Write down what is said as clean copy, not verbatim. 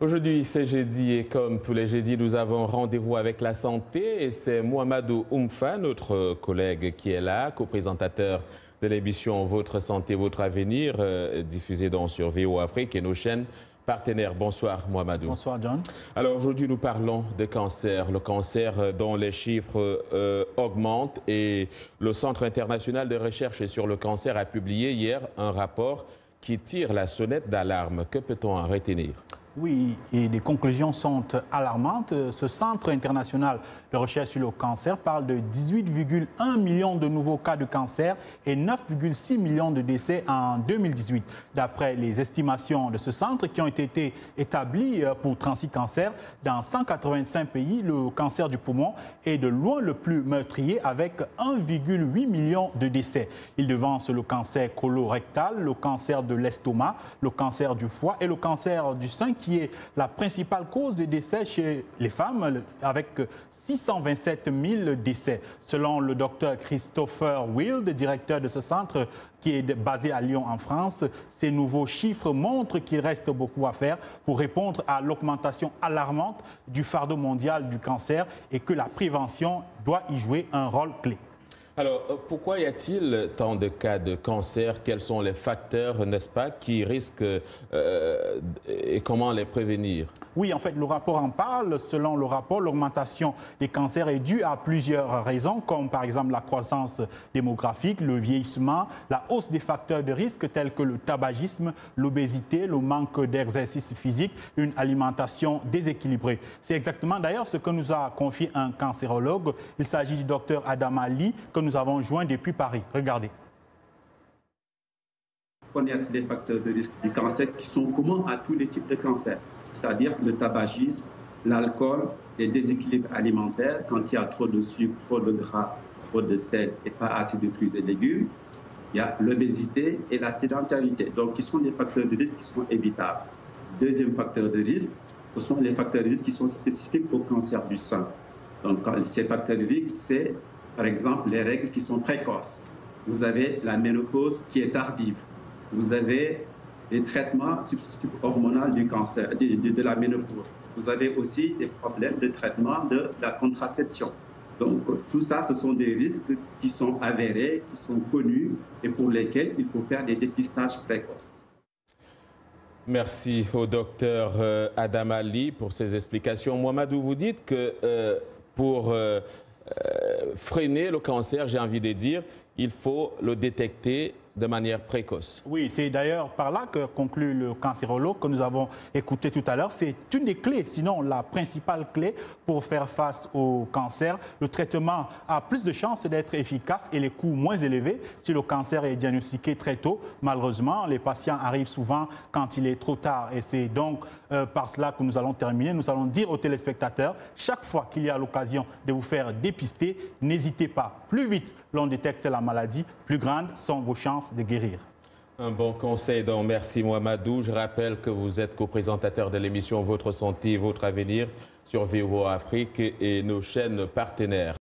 Aujourd'hui, c'est jeudi et comme tous les jeudis, nous avons rendez-vous avec la santé et c'est Mouhamadou Oumfa, notre collègue qui est là, co-présentateur de l'émission Votre Santé, Votre Avenir, diffusée donc sur VOA Afrique et nos chaînes partenaires. Bonsoir Mouhamadou. Bonsoir John. Alors aujourd'hui, nous parlons de cancer, le cancer dont les chiffres augmentent et le Centre international de recherche sur le cancer a publié hier un rapport qui tire la sonnette d'alarme. Que peut-on en retenir ? Oui, et les conclusions sont alarmantes. Ce Centre international de recherche sur le cancer parle de 18,1 millions de nouveaux cas de cancer et 9,6 millions de décès en 2018. D'après les estimations de ce centre qui ont été établies pour 36 cancers, dans 185 pays, le cancer du poumon est de loin le plus meurtrier avec 1,8 million de décès. Il devance le cancer colorectal, le cancer de l'estomac, le cancer du foie et le cancer du sein, qui est la principale cause de décès chez les femmes, avec 627 000 décès. Selon le docteur Christopher Wild, directeur de ce centre qui est basé à Lyon en France, ces nouveaux chiffres montrent qu'il reste beaucoup à faire pour répondre à l'augmentation alarmante du fardeau mondial du cancer et que la prévention doit y jouer un rôle clé. Alors, pourquoi y a-t-il tant de cas de cancer? Quels sont les facteurs, n'est-ce pas, qui risquent et comment les prévenir? Oui, en fait, le rapport en parle. Selon le rapport, l'augmentation des cancers est due à plusieurs raisons, comme par exemple la croissance démographique, le vieillissement, la hausse des facteurs de risque tels que le tabagisme, l'obésité, le manque d'exercice physique, une alimentation déséquilibrée. C'est exactement d'ailleurs ce que nous a confié un cancérologue. Il s'agit du docteur Adama Ly, que nous avons joint depuis Paris. Regardez. Connaître les facteurs de risque du cancer qui sont communs à tous les types de cancers, c'est-à-dire le tabagisme, l'alcool, les déséquilibres alimentaires, quand il y a trop de sucre, trop de gras, trop de sel et pas assez de fruits et légumes. Il y a l'obésité et la sédentarité, donc qui sont des facteurs de risque qui sont évitables. Deuxième facteur de risque, ce sont les facteurs de risque qui sont spécifiques au cancer du sein. Donc ces facteurs de risque, c'est par exemple les règles qui sont précoces. Vous avez la ménopause qui est tardive. Vous avez les traitements substituts hormonaux du cancer, de la ménopause. Vous avez aussi des problèmes de traitement de la contraception. Donc, tout ça, ce sont des risques qui sont avérés, qui sont connus et pour lesquels il faut faire des dépistages précoces. Merci au docteur Adama Ly pour ces explications. Mouhamadou, vous dites que pour freiner le cancer, j'ai envie de dire, il faut le détecter de manière précoce. Oui, c'est d'ailleurs par là que conclut le cancérologue que nous avons écouté tout à l'heure. C'est une des clés, sinon la principale clé pour faire face au cancer. Le traitement a plus de chances d'être efficace et les coûts moins élevés si le cancer est diagnostiqué très tôt. Malheureusement, les patients arrivent souvent quand il est trop tard et c'est donc par cela que nous allons terminer. Nous allons dire aux téléspectateurs, chaque fois qu'il y a l'occasion de vous faire dépister, n'hésitez pas. Plus vite l'on détecte la maladie, plus grandes sont vos chances de guérir. Un bon conseil, donc merci Mouhamadou. Je rappelle que vous êtes co-présentateur de l'émission Votre Santé, Votre Avenir sur VOA Afrique et nos chaînes partenaires.